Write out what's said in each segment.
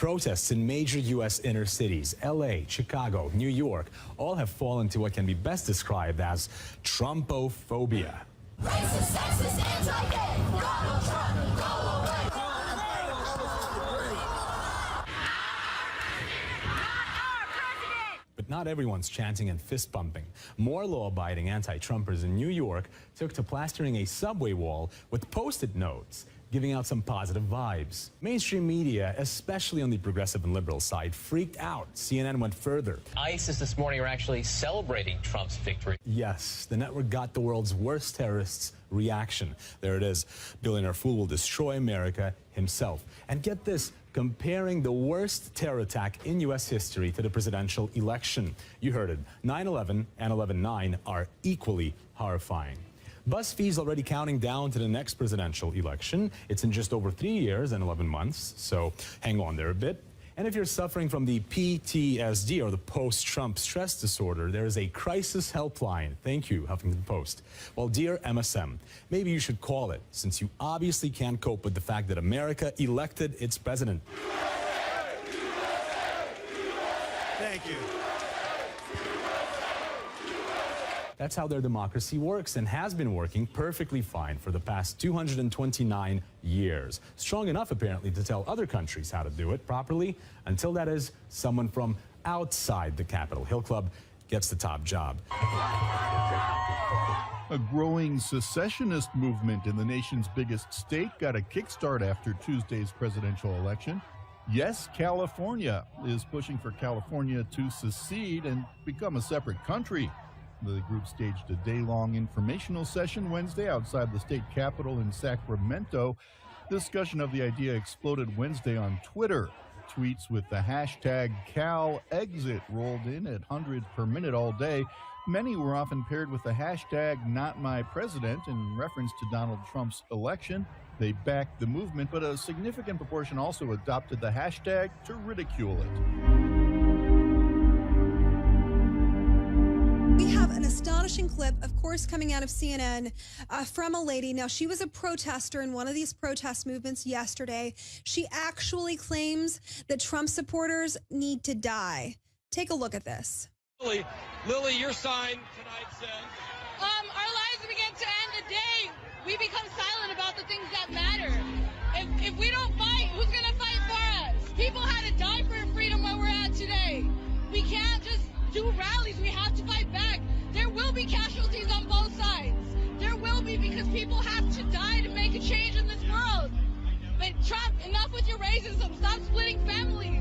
Protests in major U.S. inner cities, L.A., Chicago, New York, all have fallen to what can be best described as Trumpophobia. Racist, sexist, anti-gay, Donald Trump, go away. But not everyone's chanting and fist pumping. More law-abiding anti-Trumpers in New York took to plastering a subway wall with Post-it notes, giving out some positive vibes. Mainstream media, especially on the progressive and liberal side, freaked out. CNN went further. ISIS this morning are actually celebrating Trump's victory. Yes, the network got the world's worst terrorists' reaction. There it is. Billionaire fool will destroy America himself. And get this, comparing the worst terror attack in U.S. history to the presidential election. You heard it. 9/11 and 11/9 are equally horrifying. BuzzFeed's already counting down to the next presidential election. It's in just over 3 years and 11 months, so hang on there a bit. And if you're suffering from the PTSD, or the post-Trump stress disorder, there is a crisis helpline. Thank you, Huffington Post. Well, dear MSM, maybe you should call it, since you obviously can't cope with the fact that America elected its president. Thank you. That's how their democracy works and has been working perfectly fine for the past 229 years. Strong enough, apparently, to tell other countries how to do it properly, until that is someone from outside the Capitol Hill Club gets the top job. A growing secessionist movement in the nation's biggest state got a kickstart after Tuesday's presidential election. Yes, California is pushing for California to secede and become a separate country. The group staged a day-long informational session Wednesday outside the state capitol in Sacramento. Discussion of the idea exploded Wednesday on Twitter. Tweets with the hashtag CalExit rolled in at hundreds per minute all day. Many were often paired with the hashtag #NotMyPresident in reference to Donald Trump's election. They backed the movement, but a significant proportion also adopted the hashtag to ridicule it. We have an astonishing clip, of course, coming out of CNN from a lady. Now, she was a protester in one of these protest movements yesterday. She actually claims that Trump supporters need to die. Take a look at this. Lily, your sign tonight says... Our lives begin to end the day we become silent about the things that matter. If we don't fight, who's going to fight for us? People had to die for freedom where we're at today. We can't just do rallies. We have to fight back. There will be casualties on both sides. There will be, because people have to die to make a change in this world. But Trump, enough with your racism. Stop splitting families.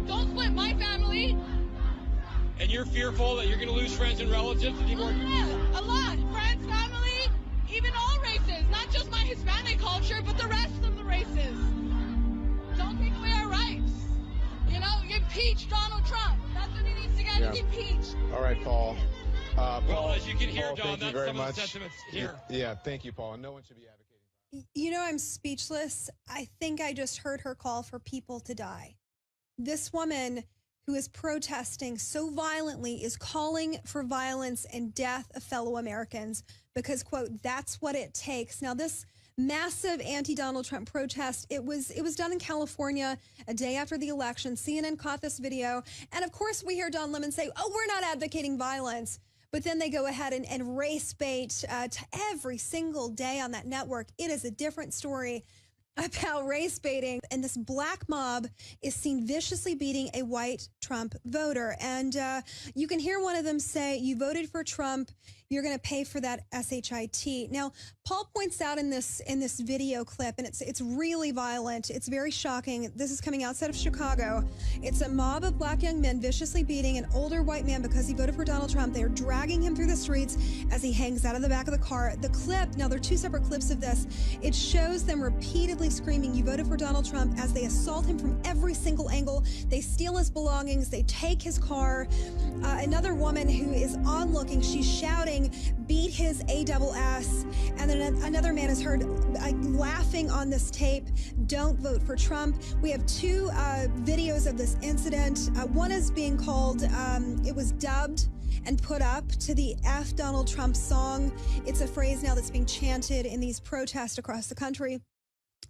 Don't split my family. And you're fearful that you're going to lose friends and relatives? A lot. Friends, family, even all races. Not just my Hispanic culture, but the rest of the races. Don't take away our rights. You know, impeach Donald Trump. That's what he needs to get, impeached. All right, Paul. Well, as you can hear, Paul, Don, that's some of the sentiments here. Yeah, thank you, Paul. No one should be advocating. You know, I'm speechless. I think I just heard her call for people to die. This woman who is protesting so violently is calling for violence and death of fellow Americans because, quote, that's what it takes. Now, this massive anti-Donald Trump protest, it was done in California a day after the election. CNN caught this video. And of course, we hear Don Lemon say, oh, we're not advocating violence. But then they go ahead and race bait to every single day on that network. It is a different story about race baiting. And this black mob is seen viciously beating a white Trump voter. And you can hear one of them say, you voted for Trump, you're going to pay for that SHIT. Now, Paul points out in this video clip, and it's really violent. It's very shocking. This is coming outside of Chicago. It's a mob of black young men viciously beating an older white man because he voted for Donald Trump. They're dragging him through the streets as he hangs out of the back of the car. The clip, now there are two separate clips of this. It shows them repeatedly screaming, you voted for Donald Trump, as they assault him from every single angle. They steal his belongings. They take his car. Another woman who is onlooking, she's shouting, beat his ASS. And then another man is heard laughing on this tape, don't vote for Trump. We have two videos of this incident. One is being called, it was dubbed and put up to the F Donald Trump song. It's a phrase now that's being chanted in these protests across the country.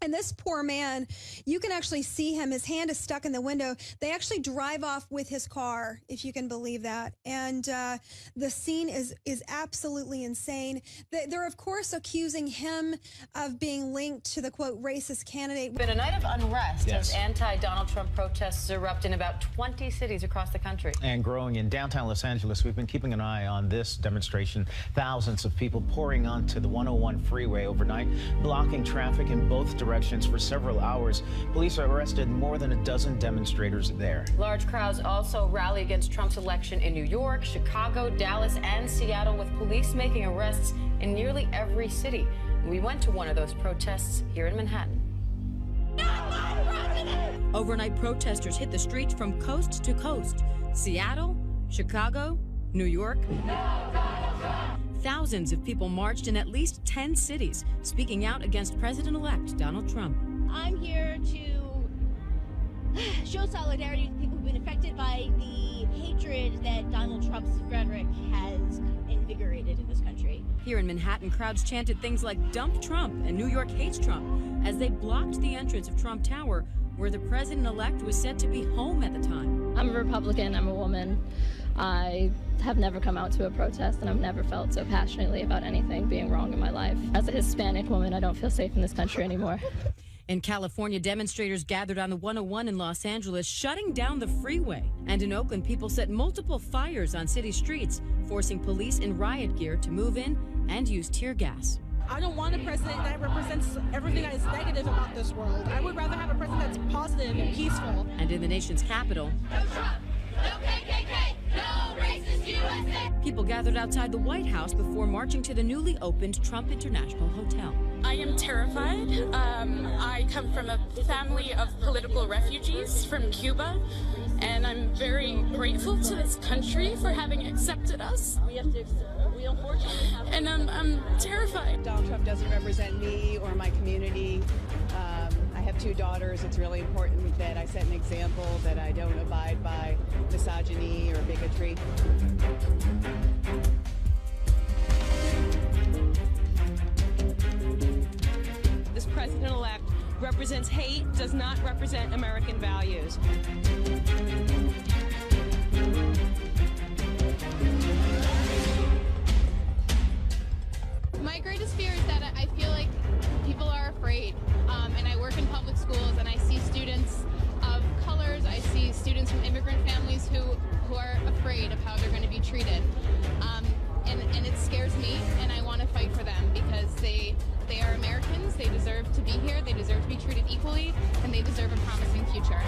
And this poor man, you can actually see him. His hand is stuck in the window. They actually drive off with his car, if you can believe that. And the scene is absolutely insane. They're, of course, accusing him of being linked to the, quote, racist candidate. Been a night of unrest as anti-Donald Trump protests erupt in about 20 cities across the country. And growing in downtown Los Angeles, we've been keeping an eye on this demonstration. Thousands of people pouring onto the 101 freeway overnight, blocking traffic in both directions for several hours. Police arrested more than a dozen demonstrators there. Large crowds also rally against Trump's election in New York, Chicago, Dallas, and Seattle, with police making arrests in nearly every city. We went to one of those protests here in Manhattan. Overnight protesters hit the streets from coast to coast. Seattle, Chicago, New York. Thousands of people marched in at least 10 cities, speaking out against President-elect Donald Trump. I'm here to show solidarity with people who've been affected by the hatred that Donald Trump's rhetoric has invigorated in this country. Here in Manhattan, crowds chanted things like "Dump Trump" and "New York hates Trump" as they blocked the entrance of Trump Tower, where the president-elect was said to be home at the time. I'm a Republican, I'm a woman. I have never come out to a protest, and I've never felt so passionately about anything being wrong in my life. As a Hispanic woman, I don't feel safe in this country anymore. In California, demonstrators gathered on the 101 in Los Angeles, shutting down the freeway. And in Oakland, people set multiple fires on city streets, forcing police in riot gear to move in and use tear gas. I don't want a president that represents everything that is negative about this world. I would rather have a president that's positive and peaceful. And in the nation's capital, No Trump, no KKK, no racist USA. people gathered outside the White House before marching to the newly opened Trump International Hotel. I am terrified. I come from a family of political refugees from Cuba, and I'm very grateful to this country for having accepted us. We unfortunately have to. And I'm terrified. Donald Trump doesn't represent me or my community. I have two daughters. It's really important that I set an example, that I don't abide by misogyny or bigotry. This president-elect represents hate, does not represent American values. My greatest fear is that I feel like people are afraid, and I work in public schools, and I see students of colors, I see students from immigrant families who are afraid of how they're going to be treated, and it scares me, and I want to fight for them because they are Americans, they deserve to be here, they deserve to be treated equally, and they deserve a promising future.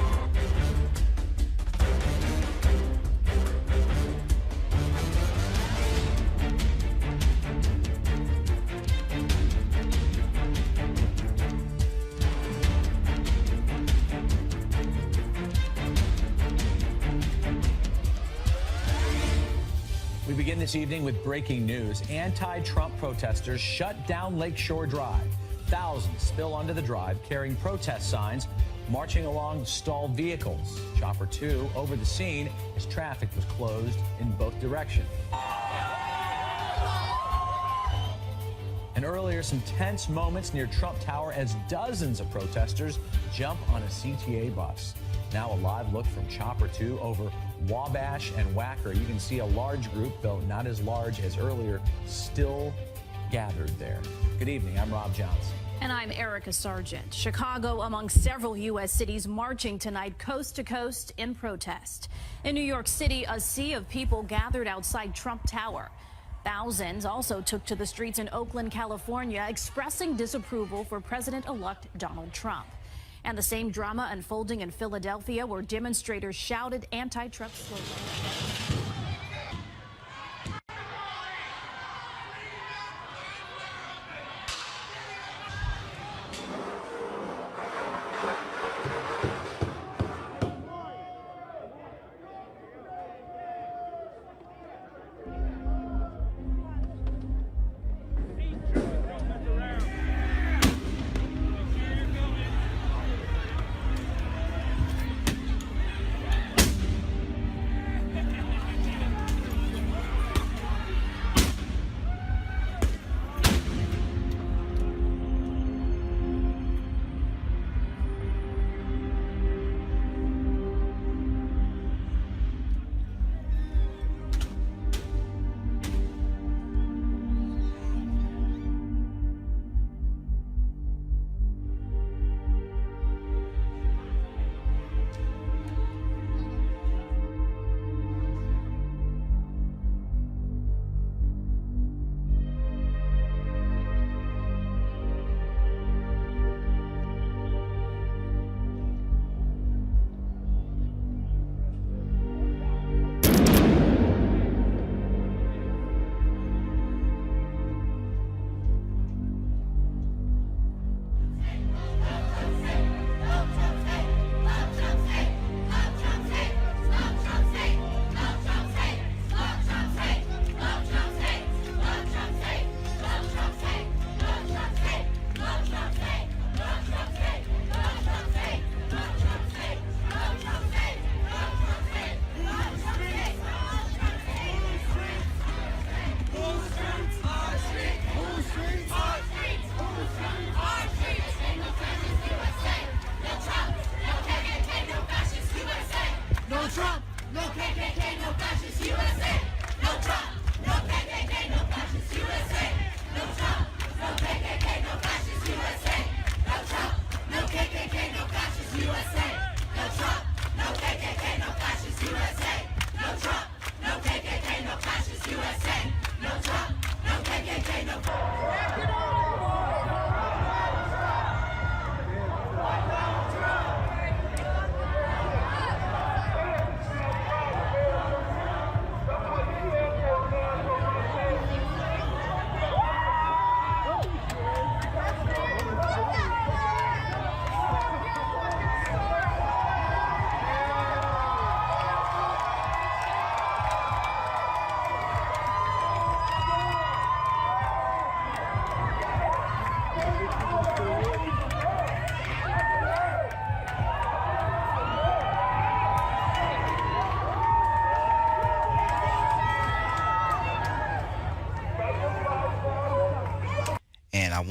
We begin this evening with breaking news. Anti-Trump protesters shut down Lakeshore Drive. Thousands spill onto the drive carrying protest signs, marching along stalled vehicles. Chopper 2 over the scene as traffic was closed in both directions. And earlier, some tense moments near Trump Tower as dozens of protesters jump on a CTA bus. Now a live look from Chopper 2 over Wabash and Wacker. You can see a large group, though not as large as earlier, still gathered there. Good evening, I'm Rob Johnson. And I'm Erica Sargent. Chicago among several U.S. cities marching tonight coast to coast in protest. In New York City, a sea of people gathered outside Trump Tower. Thousands also took to the streets in Oakland, California, expressing disapproval for President-elect Donald Trump. And the same drama unfolding in Philadelphia, where demonstrators shouted anti-Trump slogans.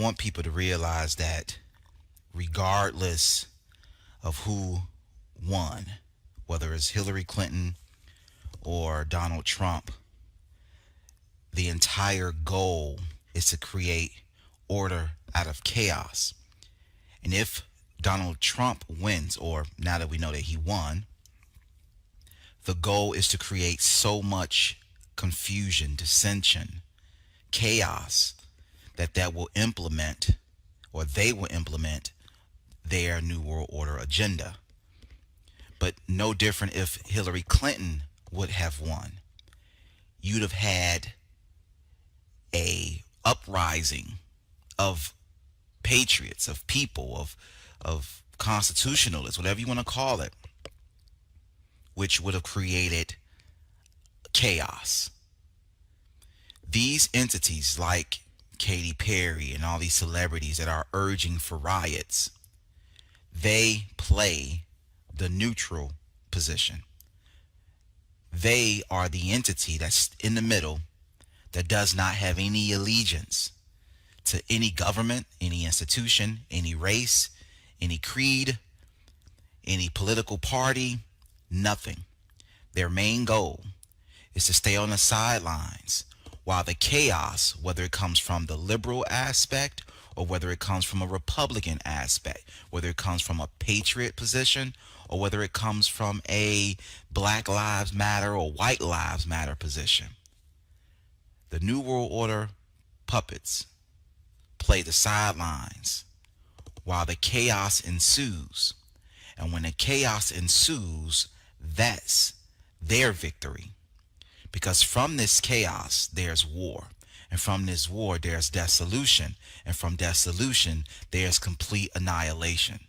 want people to realize that regardless of who won, whether it's Hillary Clinton or Donald Trump, the entire goal is to create order out of chaos. And if Donald Trump wins, or now that we know that he won, the goal is to create so much confusion, dissension, chaos, that will implement, or they will implement, their New World Order agenda. But no different if Hillary Clinton would have won. You'd have had a uprising of patriots, of people, of constitutionalists, whatever you want to call it, which would have created chaos. These entities like Katy Perry and all these celebrities that are urging for riots, they play the neutral position. They are the entity that's in the middle that does not have any allegiance to any government, any institution, any race, any creed, any political party, nothing. Their main goal is to stay on the sidelines while the chaos, whether it comes from the liberal aspect or whether it comes from a Republican aspect, whether it comes from a patriot position or whether it comes from a Black Lives Matter or White Lives Matter position. The New World Order puppets play the sidelines while the chaos ensues. And when the chaos ensues, that's their victory. Because from this chaos, there's war. And from this war, there's dissolution. And from dissolution, there's complete annihilation.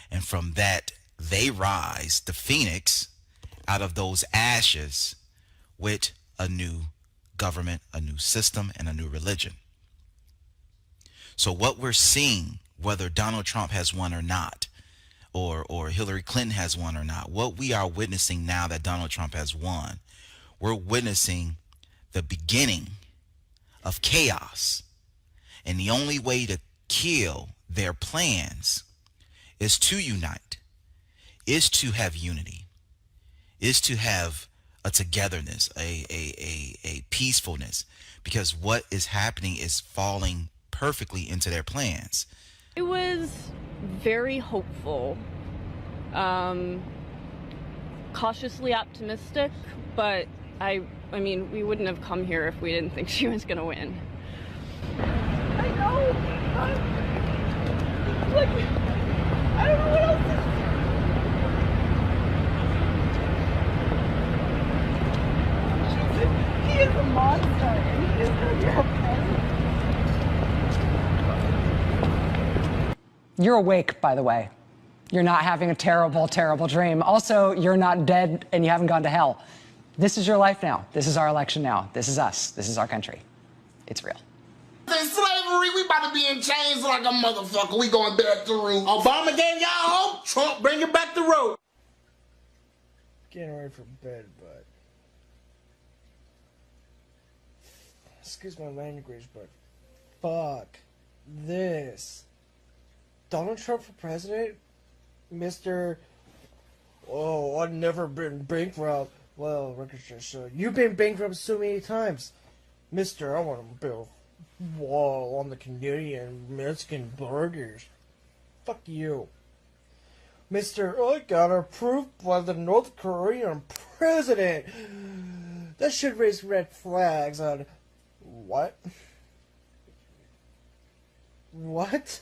And from that, they rise, the phoenix, out of those ashes with a new government, a new system, and a new religion. So what we're seeing, whether Donald Trump has won or not, or Hillary Clinton has won or not, what we are witnessing now that Donald Trump has won, we're witnessing the beginning of chaos. And the only way to kill their plans is to unite, is to have unity, is to have a togetherness, a peacefulness, because what is happening is falling perfectly into their plans. It was very hopeful, cautiously optimistic, but I mean, we wouldn't have come here if we didn't think she was gonna win. I know, like, I don't know what else to He is a monster, and he is gonna be her president. You're awake, by the way. You're not having a terrible, terrible dream. Also, you're not dead and you haven't gone to hell. This is your life now. This is our election now. This is us. This is our country. It's real. In slavery, we about to be in chains like a motherfucker. We going back to root. Obama gave y'all hope. Trump bring it back to road. Getting ready for bed, but excuse my language, but fuck this. Donald Trump for president? Mr. Oh, I've never been bankrupt. Well, records just show you've been bankrupt so many times. Mister, I want to build a wall on the Canadian Mexican burgers. Fuck you. Mister, I got approved by the North Korean president. That should raise red flags on... What? What?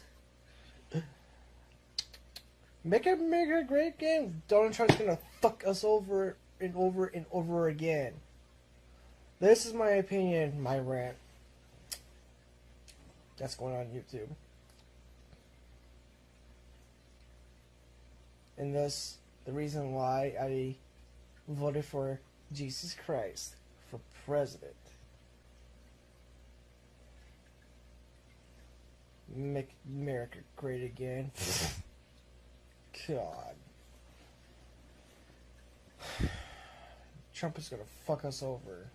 Make America great again. Donald Trump's gonna fuck us over and over and over again. This is my opinion, my rant. That's going on YouTube. And thus, the reason why I voted for Jesus Christ for president. Make America great again. God. Trump is gonna fuck us over.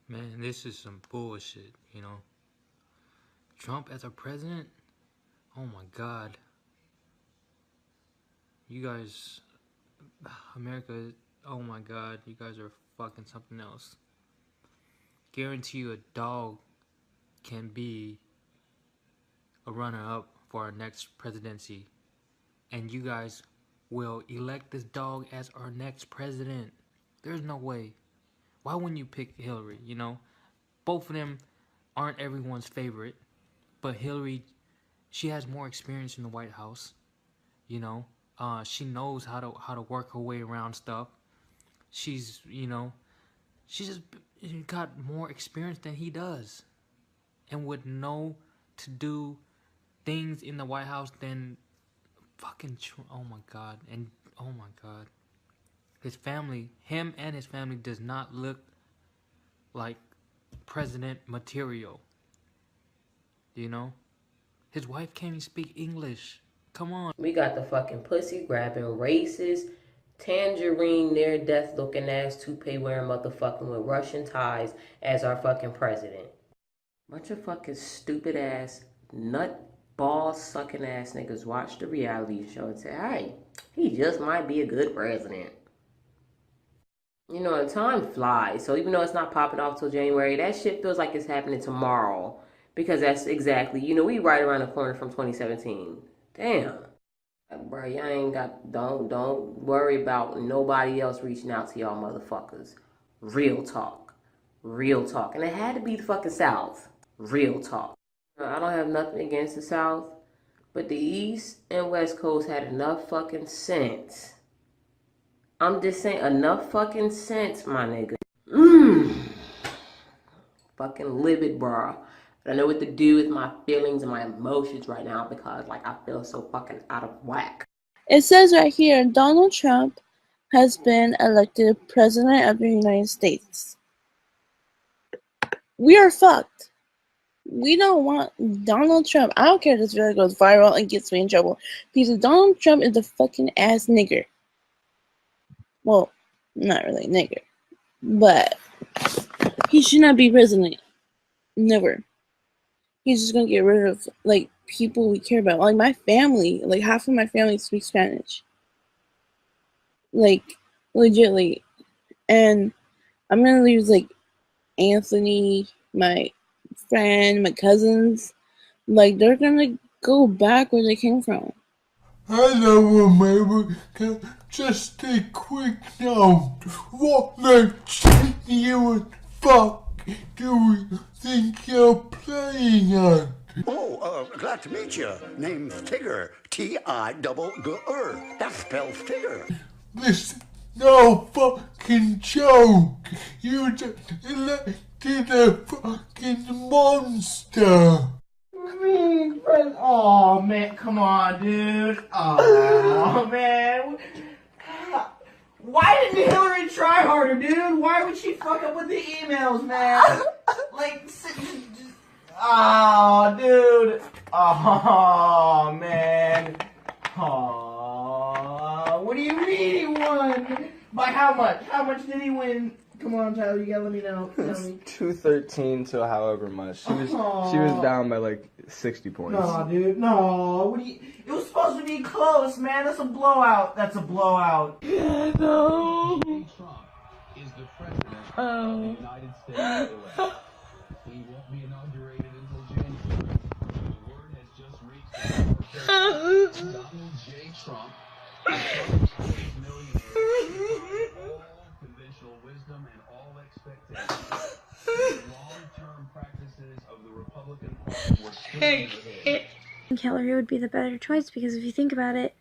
Man, this is some bullshit, you know. Trump as a president? Oh my God. You guys, America, oh my God, you guys are fucking something else. Guarantee you a dog can be a runner-up for our next presidency. And you guys will elect this dog as our next president. There's no way. Why wouldn't you pick Hillary, you know? Both of them aren't everyone's favorite, but Hillary, she has more experience in the White House, you know? She knows how to work her way around stuff. She's, you know, she's just got more experience than he does, and would know to do things in the White House than fucking Trump. Oh my God. And oh my God, his family, him and his family, does not look like president material. You know, his wife can't even speak English. Come on. We got the fucking pussy grabbing racist, tangerine near death looking ass, toupee wearing motherfucking with Russian ties as our fucking president. Bunch of fucking stupid ass, nut ball sucking ass niggas watch the reality show and say, hey, he just might be a good president. You know, and time flies. So even though it's not popping off till January, that shit feels like it's happening tomorrow. Because that's exactly, you know, we right around the corner from 2017. Damn. Bro, y'all ain't got, don't worry about nobody else reaching out to y'all motherfuckers. Real talk. Real talk. And it had to be the fucking South. Real talk. I don't have nothing against the South, but the East and West Coast had enough fucking sense. I'm just saying, enough fucking sense, my nigga. Fucking livid, bro. I know what to do with my feelings and my emotions right now because, like, I feel so fucking out of whack. It says right here, Donald Trump has been elected President of the United States. We are fucked. We don't want Donald Trump. I don't care if this video goes viral and gets me in trouble. Because Donald Trump is a fucking ass nigger. Well, not really a nigger. But he should not be president. Never. He's just gonna get rid of, like, people we care about. Like, my family. Like, half of my family speaks Spanish. Like, legitly. And I'm gonna lose, like, Anthony, my friend, my cousins. Like, they're gonna go back where they came from. Hello, America. Just a quick note. What the genuine fuck do you think you're playing at? Oh, glad to meet you. Name's Tigger. T-I-double-G-R. That spells Tigger. This is no fucking joke. You just elected a fucking monster. Oh man, come on, dude. Oh man. Why didn't Hillary try harder, dude? Why would she fuck up with the emails, man? Like, oh, dude. Oh, man. Oh, what do you mean he won? By how much? How much did he win? Come on, Tyler, you gotta let me know. Tell me. 213 to however much. She was down by like 60 points. No, dude, no. What do you? It was supposed to be close, man. That's a blowout. That's a blowout. Yeah, no. Trump is the president of the United States. He won't be inaugurated until January. The word has just reached Donald J. Trump. All conventional wisdom and all expectations. The long-term practices of the Republican Party were still in the head. Hillary would be the better choice because if you think about it,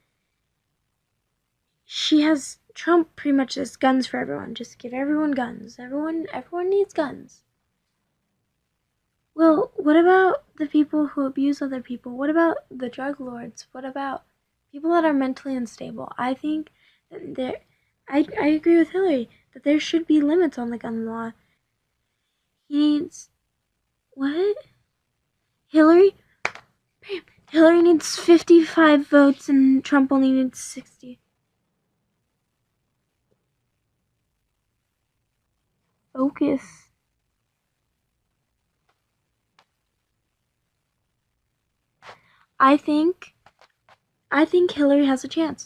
she has Trump pretty much as guns for everyone. Just give everyone guns. Everyone needs guns. Well, what about the people who abuse other people? What about the drug lords? What about people that are mentally unstable? I think that I agree with Hillary that there should be limits on the gun law. He needs what? Hillary needs 55 votes and Trump only needs 60. Focus. I think Hillary has a chance.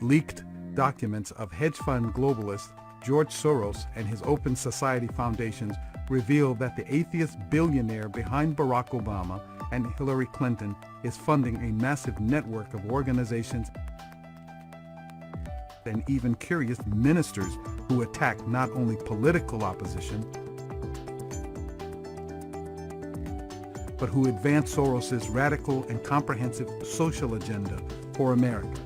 Leaked documents of hedge fund globalist George Soros and his Open Society foundations reveal that the atheist billionaire behind Barack Obama and Hillary Clinton is funding a massive network of organizations and even curious ministers who attack not only political opposition, but who advance Soros's radical and comprehensive social agenda for America.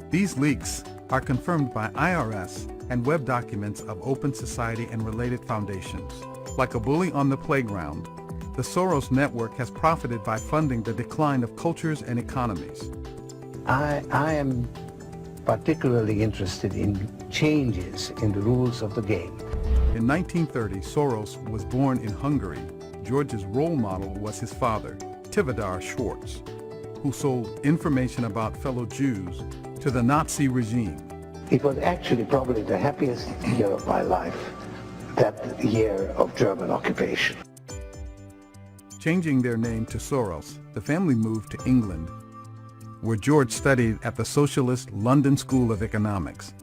These leaks are confirmed by IRS and web documents of Open Society and related foundations. Like a bully on the playground, the Soros network has profited by funding the decline of cultures and economies. I am particularly interested in changes in the rules of the game. In 1930, Soros was born in Hungary. George's role model was his father, Tivadar Schwartz, who sold information about fellow Jews to the Nazi regime. It was actually probably the happiest year of my life, that year of German occupation. Changing their name to Soros, the family moved to England, where George studied at the socialist London School of Economics.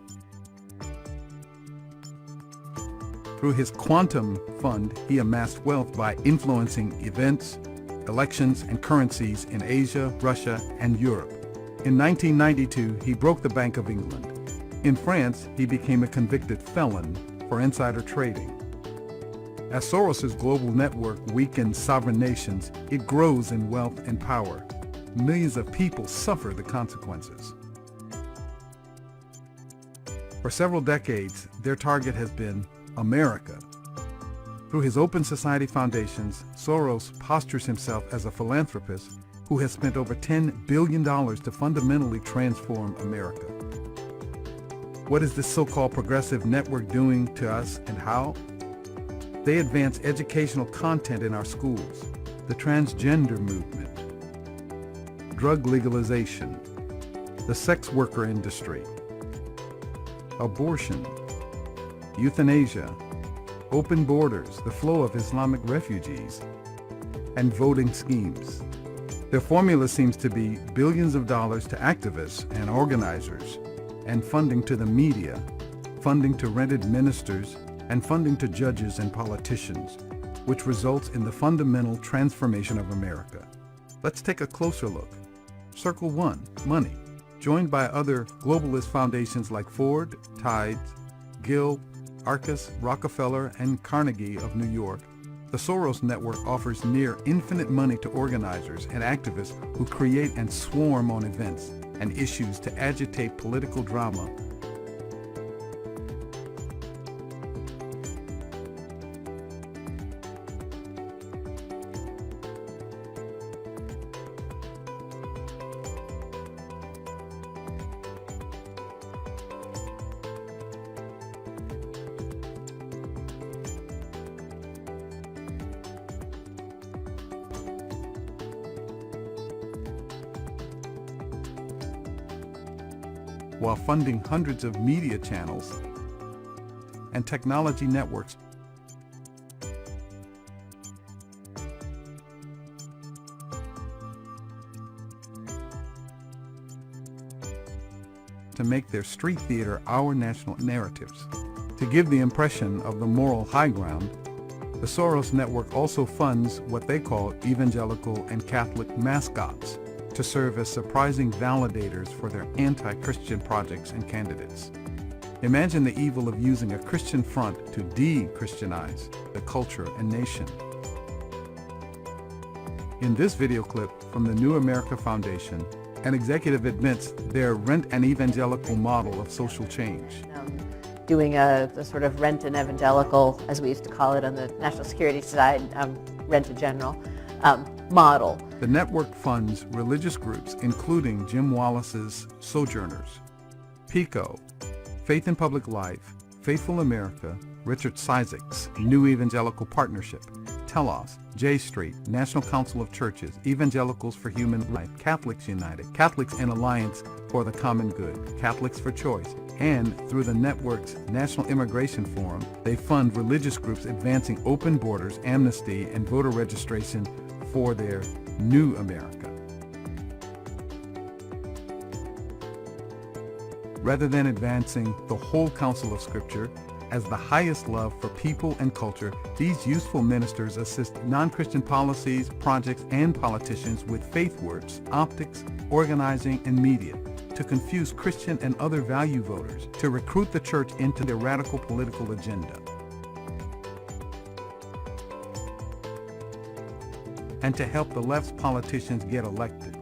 Through his Quantum Fund, he amassed wealth by influencing events, elections, and currencies in Asia, Russia, and Europe. In 1992, he broke the Bank of England. In France, he became a convicted felon for insider trading. As Soros's global network weakens sovereign nations, it grows in wealth and power. Millions of people suffer the consequences. For several decades, their target has been America. Through his Open Society foundations, Soros postures himself as a philanthropist who has spent over $10 billion to fundamentally transform America. What is this so-called progressive network doing to us and how? They advance educational content in our schools, the transgender movement, drug legalization, the sex worker industry, abortion, euthanasia, open borders, the flow of Islamic refugees, and voting schemes. Their formula seems to be billions of dollars to activists and organizers, and funding to the media, funding to rented ministers, and funding to judges and politicians, which results in the fundamental transformation of America. Let's take a closer look. Circle 1, money. Joined by other globalist foundations like Ford, Tides, Gill, Arcus, Rockefeller, and Carnegie of New York, the Soros Network offers near infinite money to organizers and activists who create and swarm on events and issues to agitate political drama. While funding hundreds of media channels and technology networks to make their street theater our national narratives. To give the impression of the moral high ground, the Soros Network also funds what they call evangelical and Catholic mascots to serve as surprising validators for their anti-Christian projects and candidates. Imagine the evil of using a Christian front to de-Christianize the culture and nation. In this video clip from the New America Foundation, an executive admits their rent and evangelical model of social change. Doing a sort of rent and evangelical, as we used to call it on the national security side, rent a general model. The network funds religious groups including Jim Wallace's Sojourners, PICO, Faith in Public Life, Faithful America, Richard Cizik's New Evangelical Partnership, Telos, J Street, National Council of Churches, Evangelicals for Human Life, Catholics United, Catholics in Alliance for the Common Good, Catholics for Choice, and through the network's National Immigration Forum, they fund religious groups advancing open borders, amnesty, and voter registration for their new America. Rather than advancing the whole counsel of Scripture as the highest love for people and culture, these useful ministers assist non-Christian policies, projects, and politicians with faith words, optics, organizing, and media to confuse Christian and other value voters, to recruit the church into their radical political agenda, and to help the left's politicians get elected.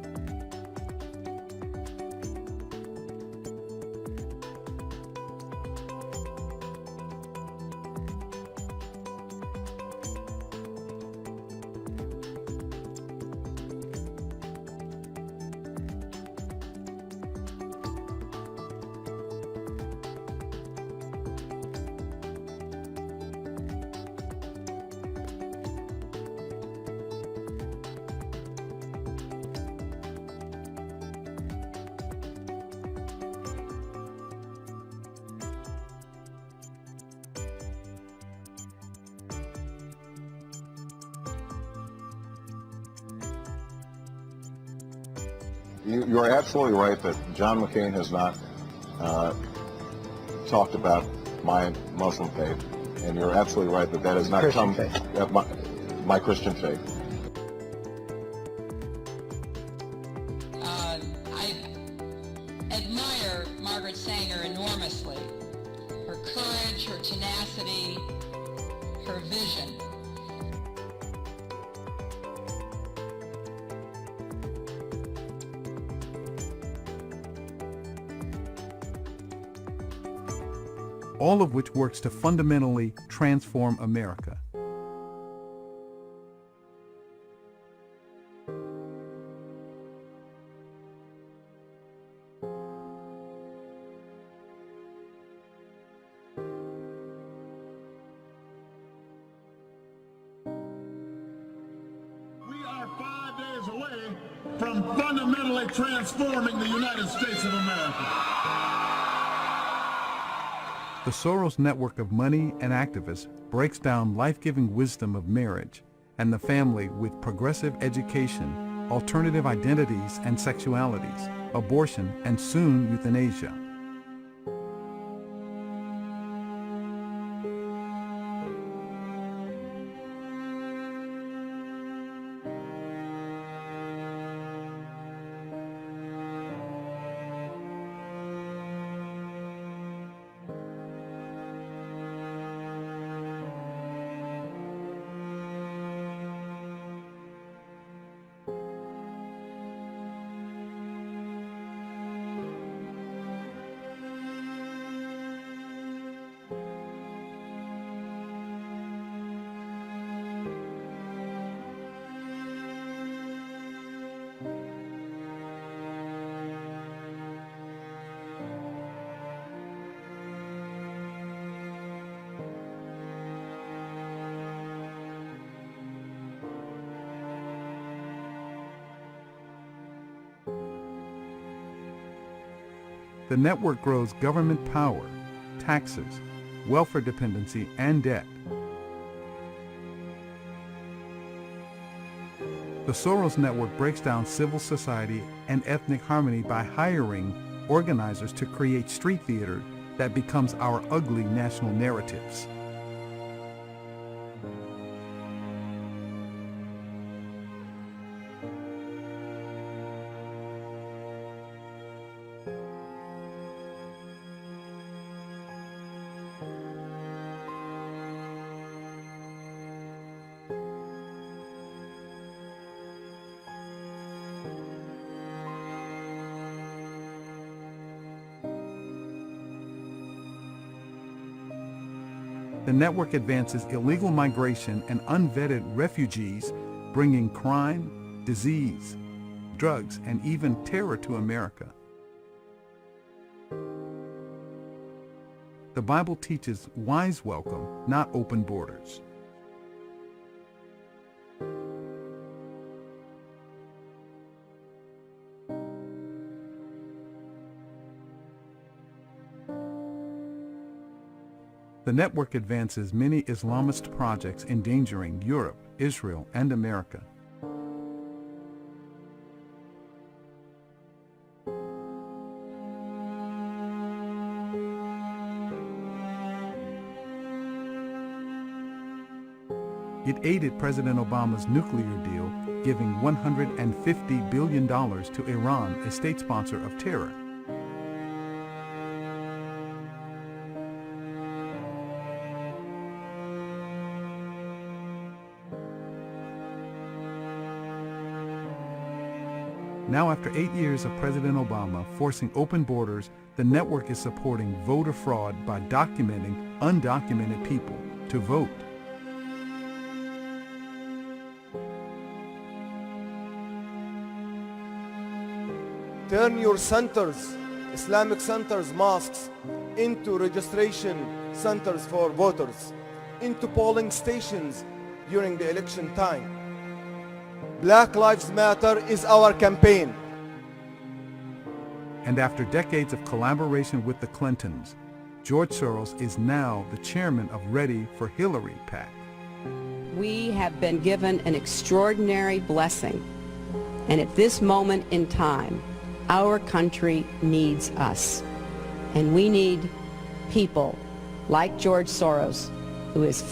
You are absolutely right that John McCain has not talked about my Muslim faith, and you're absolutely right that that has not Christian come faith. My Christian faith. I admire Margaret Sanger enormously. Her courage, her tenacity, her vision. All of which works to fundamentally transform America. We are 5 days away from fundamentally transforming the United States of America. The Soros network of money and activists breaks down life-giving wisdom of marriage and the family with progressive education, alternative identities and sexualities, abortion, and soon euthanasia. The network grows government power, taxes, welfare dependency, and debt. The Soros network breaks down civil society and ethnic harmony by hiring organizers to create street theater that becomes our ugly national narratives. The network advances illegal migration and unvetted refugees, bringing crime, disease, drugs, and even terror to America. The Bible teaches wise welcome, not open borders. The network advances many Islamist projects endangering Europe, Israel, and America. It aided President Obama's nuclear deal, giving $150 billion to Iran, a state sponsor of terror. Now, after 8 years of President Obama forcing open borders, the network is supporting voter fraud by documenting undocumented people to vote. Turn your centers, Islamic centers, mosques, into registration centers for voters, into polling stations during the election time. Black Lives Matter is our campaign. And after decades of collaboration with the Clintons, George Soros is now the chairman of Ready for Hillary PAC. We have been given an extraordinary blessing, and at this moment in time, our country needs us, and we need people like George Soros, who is